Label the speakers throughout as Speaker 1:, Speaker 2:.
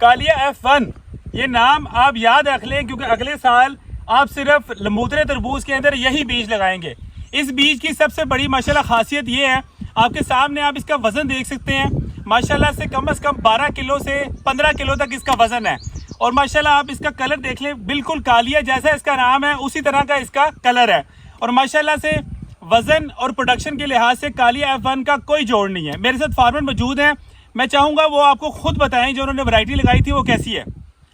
Speaker 1: Kaliya F1, ये नाम आप याद रख लें क्योंकि अगले साल आप सिर्फ लंबूतरे तरबूज के अंदर यही बीज लगाएंगे। इस बीज की सबसे बड़ी माशाल्लाह खासियत ये है, आपके सामने आप इसका वज़न देख सकते हैं। माशाल्लाह से कम 12 किलो से 15 किलो तक इसका वज़न है। और माशाल्लाह आप इसका कलर देख लें, बिल्कुल कालिया जैसा इसका नाम है उसी तरह का इसका कलर है। और माशाल्लाह से वज़न और प्रोडक्शन के लिहाज से कालिया F1 का कोई जोड़ नहीं है। मेरे साथ फार्मर मौजूद हैं, मैं चाहूँगा वो आपको खुद बताएं जो उन्होंने वैरायटी लगाई थी वो कैसी है।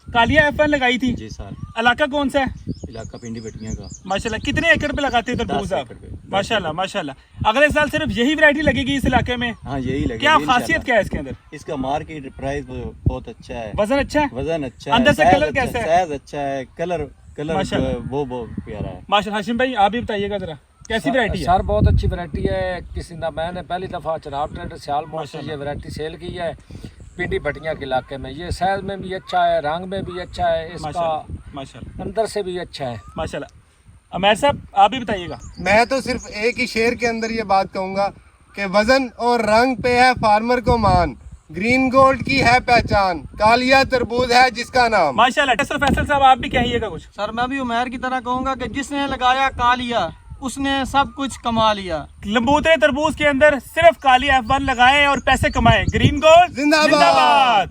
Speaker 1: कालिया F1 लगाई थी
Speaker 2: जी सर।
Speaker 1: इलाका कौन सा है?
Speaker 2: इलाका पिंडी भटियां का।
Speaker 1: माशाल्लाह कितने एकड़ पे लगाते हैं तरबूज आप?
Speaker 2: 10 एकड़ पे।
Speaker 1: माशाल्लाह माशाल्लाह। अगले साल सिर्फ यही वैरायटी लगेगी इस इलाके में?
Speaker 2: हाँ यही लगेगी।
Speaker 1: क्या खासियत क्या है इसके अंदर?
Speaker 2: इसका मार्केट प्राइस बहुत अच्छा है।
Speaker 1: वजन अच्छा है?
Speaker 2: वजन अच्छा है।
Speaker 1: अंदर से
Speaker 2: साइज
Speaker 1: कलर
Speaker 2: अच्छा
Speaker 1: कैसा है?
Speaker 2: साइज अच्छा है। कलर
Speaker 1: माशाल्लाह।
Speaker 2: वो प्यारा है।
Speaker 1: माशाल्लाह। हाशिम भाई आप भी बताइएगा जरा कैसी वैरायटी है?
Speaker 3: सर बहुत अच्छी वैरायटी है। किसी ना मैंने पहली दफ़ा चनाब ट्रेडर सियाल मोड़ से
Speaker 1: माशाल्लाह।
Speaker 3: ये वैरायटी सेल की है पिंडी भटियां के इलाके में। ये साइज में भी अच्छा है, रंग में भी अच्छा है, इसका
Speaker 1: माशाल्लाह माशाल्लाह
Speaker 3: अंदर से भी अच्छा है।
Speaker 1: माशाल्लाह। अमैर साहब आप भी बताइएगा।
Speaker 4: मैं तो सिर्फ एक ही शेर के अंदर ये बात कहूंगा कि वजन और रंग पे है फार्मर को मान, ग्रीन गोल्ड की है पहचान, कालिया तरबूज है जिसका नाम।
Speaker 1: माशाल्लाह। फैसल साहब आप भी कहिएगा कुछ।
Speaker 5: सर मैं भी उमैर की तरह कहूँगा कि जिसने लगाया कालिया उसने सब कुछ कमा लिया।
Speaker 1: लंबूतरे तरबूज के अंदर सिर्फ कालिया F1 लगाएं और पैसे कमाएं। ग्रीन गोल्ड
Speaker 4: जिंदाबाद।
Speaker 1: जिंदाबाद।